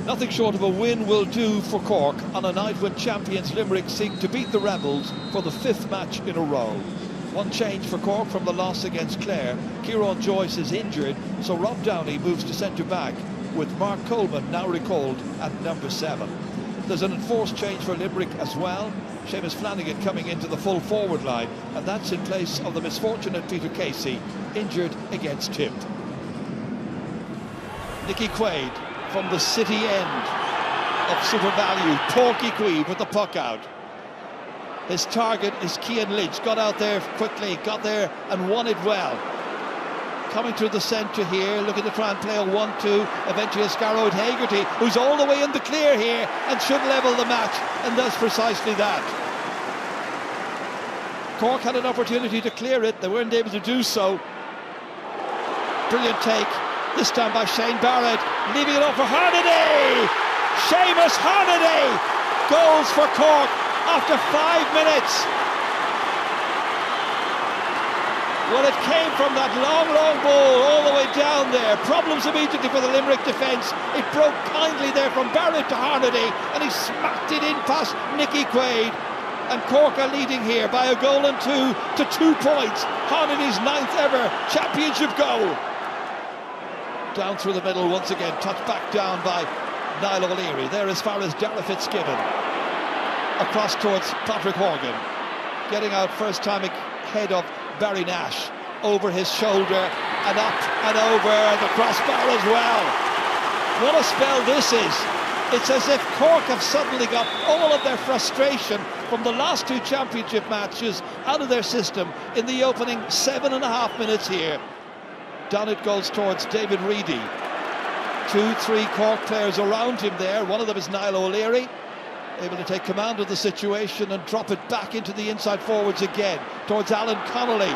Nothing short of a win will do for Cork on a night when champions Limerick seek to beat the Rebels for the 5th match in a row. One change for Cork from the loss against Clare. Kieran Joyce is injured, so Rob Downey moves to centre-back, with Mark Coleman now recalled at number 7. There's an enforced change for Limerick as well. Séamus Flanagan coming into the full forward line, and that's in place of the misfortunate Peter Casey, injured against Tip. Nicky Quaid from the city end of Super Value. Porky Quaid with the puck out. His target is Cian Lynch. Got out there quickly, got there and won it well. Coming through the centre here, looking to try and play a 1-2. Eventually a Scarrow Hagerty, who's all the way in the clear here and should level the match, and does precisely that. Cork had an opportunity to clear it. They weren't able to do so. Brilliant take, this time by Shane Barrett, leaving it off for Harnaday. Séamus Harnaday goals for Cork after 5 minutes. Well, it came from that long ball all the way down there. Problems immediately for the Limerick defence. It broke kindly there from Barrett to Harnaday, and he smacked it in past Nicky Quaid. And Cork are leading here by a goal and 2 to 2 points. Harnaday's 9th ever championship goal. Down through the middle once again, touched back down by Niall O'Leary. There as far as Dara Fitzgibbon. Across towards Patrick Horgan. Getting out first time ahead of Barry Nash, over his shoulder and up and over the crossbar as well. What a spell this is. It's as if Cork have suddenly got all of their frustration from the last 2 championship matches out of their system in the opening 7.5 minutes here. Down it goes towards David Reedy. 2-3 Cork players around him there. One of them is Niall O'Leary, able to take command of the situation and drop it back into the inside forwards again towards Alan Connolly,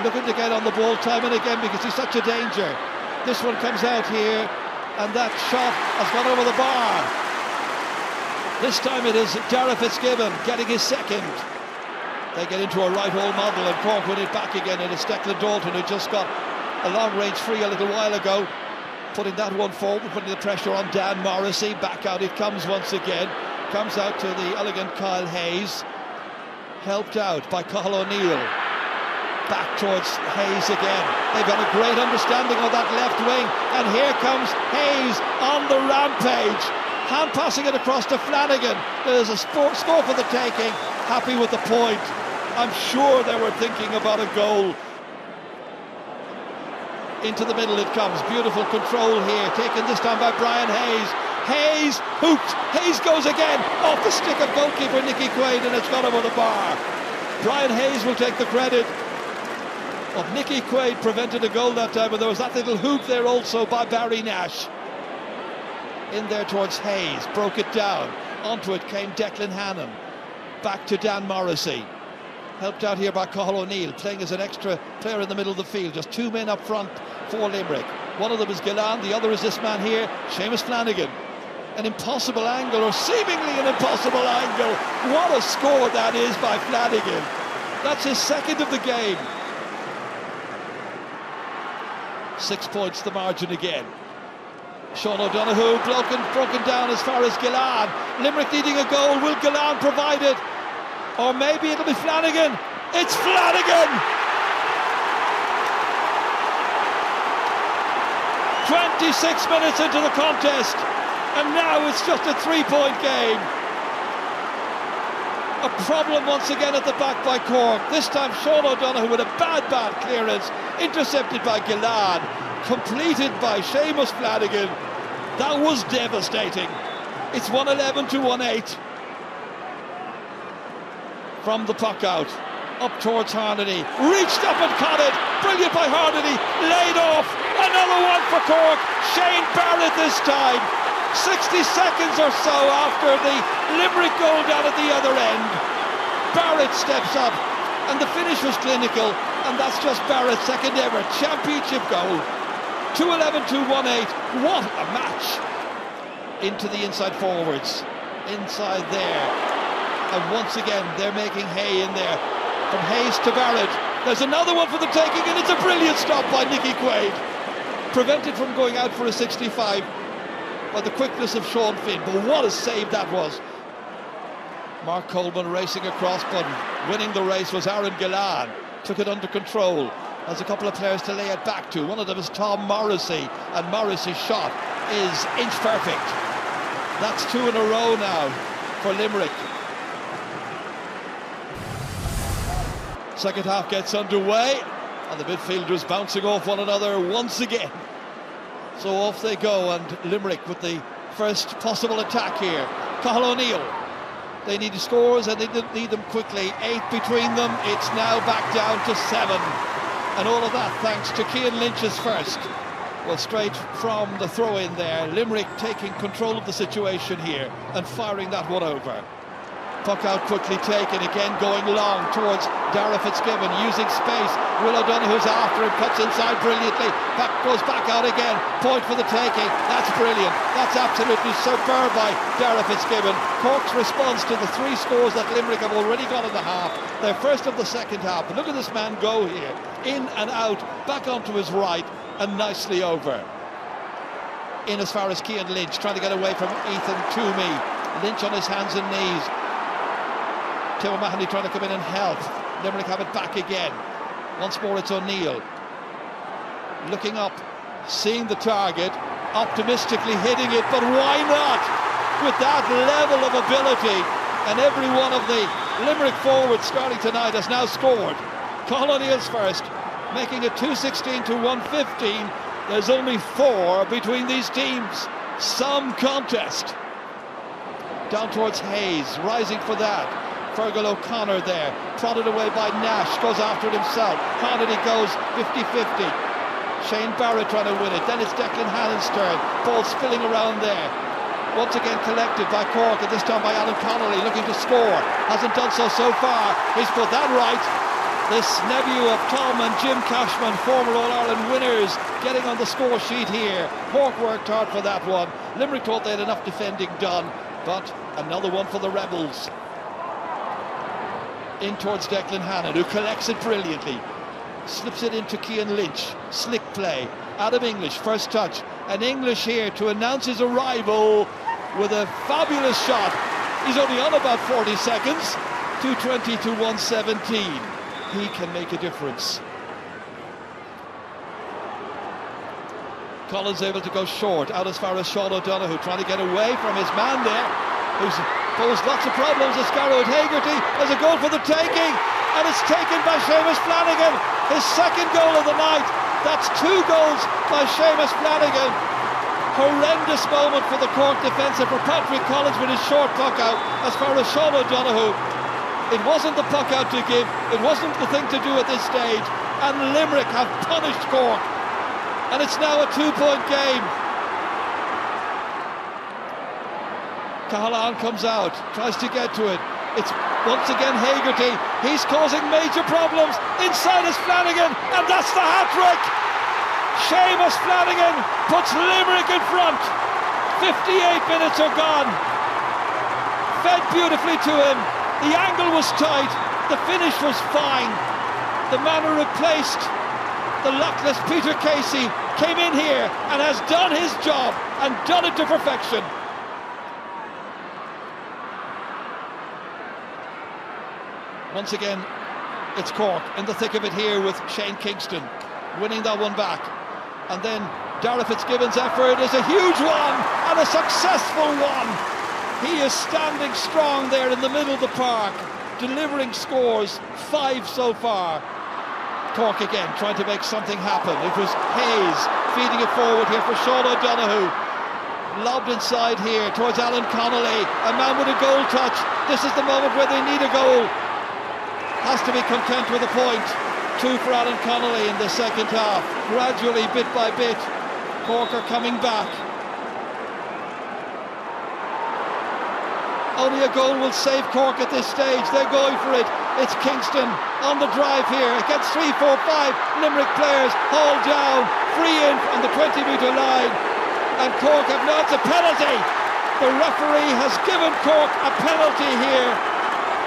looking to get on the ball time and again because he's such a danger. This one comes out here, and that shot has gone over the bar. This time it is Dara Fitzgibbon getting his 2nd. They get into a right-hole model and Cork win it back again, and it's Declan Dalton who just got a long-range free a little while ago, putting that one forward, putting the pressure on Dan Morrissey. Back out it comes once again. Comes out to the elegant Kyle Hayes, helped out by Cathal O'Neill. Back towards Hayes again. They've got a great understanding of that left wing, and here comes Hayes on the rampage, hand passing it across to Flanagan. There's a score for the taking. Happy with the point. I'm sure they were thinking about a goal. Into the middle it comes. Beautiful control here, taken this time by Brian Hayes. Hayes hooked. Hayes goes again off the stick of goalkeeper Nicky Quaid, and it's gone over the bar. Brian Hayes will take the credit of Nicky Quaid prevented a goal that time, but there was that little hook there also by Barry Nash. In there towards Hayes, broke it down. Onto it came Declan Hannon. Back to Dan Morrissey. Helped out here by Cathal O'Neill, playing as an extra player in the middle of the field. Just 2 men up front for Limerick. One of them is Gillan, the other is this man here, Séamus Flanagan. An impossible angle, or seemingly an impossible angle. What a score that is by Flanagan. That's his 2nd of the game. 6 points the margin again. Seán O'Donoghue broken down as far as Gillan. Limerick needing a goal. Will Gillan provide it? Or maybe it'll be Flanagan. It's Flanagan! 26 minutes into the contest, and now it's just a 3-point game. A problem once again at the back by Cork. This time Seán O'Donoghue with a bad clearance, intercepted by Gillan, completed by Séamus Flanagan. That was devastating. It's 111 to 1-8. From the puck out, up towards Harnaday, reached up and caught it. Brilliant by Harnaday, laid off. Another one for Cork. Shane Barrett this time. 60 seconds or so after the Limerick goal down at the other end. Barrett steps up, and the finish was clinical, and that's just Barrett's 2nd ever championship goal. 2-11 to 1-8. What a match! Into the inside forwards. Inside there. And once again, they're making hay in there. From Hayes to Barrett. There's another one for the taking, and it's a brilliant stop by Nicky Quaid. Prevented from going out for a 65. by the quickness of Sean Finn, but what a save that was. Mark Coleman racing across, but winning the race was Aaron Gillan. Took it under control. Has a couple of players to lay it back to. One of them is Tom Morrissey, and Morrissey's shot is inch perfect. That's 2 in a row now for Limerick. Second half gets underway, and the midfielders bouncing off one another once again. So off they go, and Limerick with the first possible attack here. Cathal O'Neill. They need scores, and they need them quickly. 8 between them. It's now back down to 7. And all of that thanks to Cian Lynch's first. Well, straight from the throw-in there, Limerick taking control of the situation here and firing that one over. Puck out quickly taken, again going long towards Dara Fitzgibbon, using space. Will O'Donoghue's after him, cuts inside brilliantly, goes back out again, point for the taking. That's brilliant, that's absolutely superb by Dara Fitzgibbon. Cork's response to the 3 scores that Limerick have already got in the half, their first of the second half. But look at this man go here, in and out, back onto his right, and nicely over. In as far as Cian Lynch, trying to get away from Ethan Toomey. Lynch on his hands and knees. Tim O'Mahony trying to come in and help. Limerick have it back again. Once more it's O'Neill. Looking up, seeing the target, optimistically hitting it, but why not? With that level of ability, and every one of the Limerick forwards starting tonight has now scored. Cathal O'Neill's first, making it 2-16 to 1-15. There's only 4 between these teams. Some contest. Down towards Hayes, rising for that. Fergal O'Connor there, prodded away by Nash, goes after it himself. Hannity goes 50-50. Shane Barrett trying to win it. Then it's Declan Hannon's turn. Ball spilling around there. Once again collected by Cork, and this time by Alan Connolly, looking to score. Hasn't done so far. He's put that right. This nephew of Tom and Jim Cashman, former All-Ireland winners, getting on the score sheet here. Cork worked hard for that one. Limerick thought they had enough defending done, but another one for the Rebels. In towards Declan Hannon, who collects it brilliantly. Slips it into Cian Lynch. Slick play. Adam English, first touch. And English here to announce his arrival with a fabulous shot. He's only on about 40 seconds. 2:20 to 1:17. He can make a difference. Collins able to go short, out as far as Seán O'Donoghue, trying to get away from his man there, who's posed lots of problems. Scarrow Hagerty has a goal for the taking, and it's taken by Séamus Flanagan, his second goal of the night. That's 2 goals by Séamus Flanagan. Horrendous moment for the Cork defence, and for Patrick Collins with his short puck out. As far as Seán O'Donoghue, it wasn't the puck out to give, it wasn't the thing to do at this stage, and Limerick have punished Cork, and it's now a 2-point game. Cahalane comes out, tries to get to it. It's once again Hagerty. He's causing major problems. Inside is Flanagan, and that's the hat-trick. Séamus Flanagan puts Limerick in front. 58 minutes are gone. Fed beautifully to him. The angle was tight. The finish was fine. The man who replaced the luckless Peter Casey came in here and has done his job and done it to perfection. Once again, it's Cork in the thick of it here with Shane Kingston winning that one back. And then Dara Fitzgibbon's effort is a huge one and a successful one. He is standing strong there in the middle of the park, delivering scores, 5 so far. Cork again trying to make something happen. It was Hayes feeding it forward here for Seán O'Donoghue. Lobbed inside here towards Alan Connolly, a man with a goal touch. This is the moment where they need a goal. Has to be content with a point. 2 for Alan Connolly in the second half. Gradually, bit by bit, Cork are coming back. Only a goal will save Cork at this stage. They're going for it. It's Kingston on the drive here against 3, 4, 5 Limerick players. Hauled down, free in on the 20-metre line. And Cork have not a penalty. The referee has given Cork a penalty here.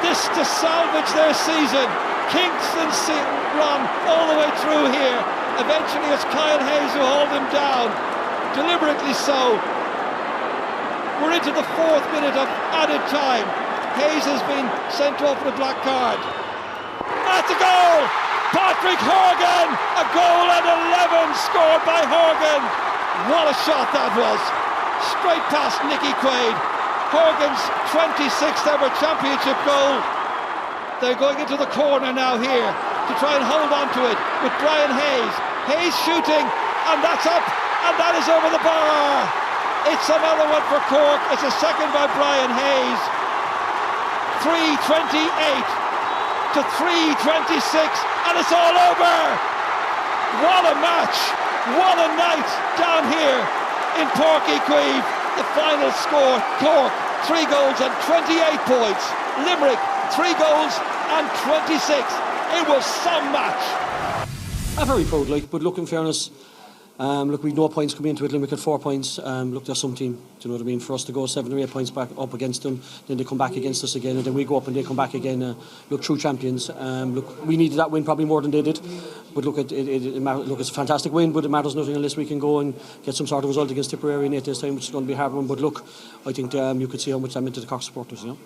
This to salvage their season. Kingston run all the way through here. Eventually it's Kyle Hayes who hauled him down, deliberately so. We're into the 4th minute of added time. Hayes has been sent off with a black card. That's a goal! Patrick Horgan! A goal at 11 scored by Horgan. What a shot that was! Straight past Nicky Quaid. Horgan's 26th ever championship goal. They're going into the corner now here to try and hold on to it with Brian Hayes. Hayes shooting, and that's up, and that is over the bar. It's another one for Cork. It's a second by Brian Hayes. 3:28 to 3:26, and it's all over. What a match! What a night down here in Páirc Uí Chaoimh. The final score: Cork 3 goals and 28 points. Limerick 3 goals and 26. It was some match. I'm very proud, but look, in fairness, look, we've no points coming into it. Limerick had 4 points. Look, there's some team. Do you know what I mean? For us to go 7 or 8 points back up against them, then they come back against us again, and then we go up and they come back again. Look, true champions. Look, we needed that win probably more than they did. But look, look, it's a fantastic win, but it matters nothing unless we can go and get some sort of result against Tipperary in 8 days' time, which is going to be a hard one. But look, I think you could see how much that meant to the Cork supporters. You know.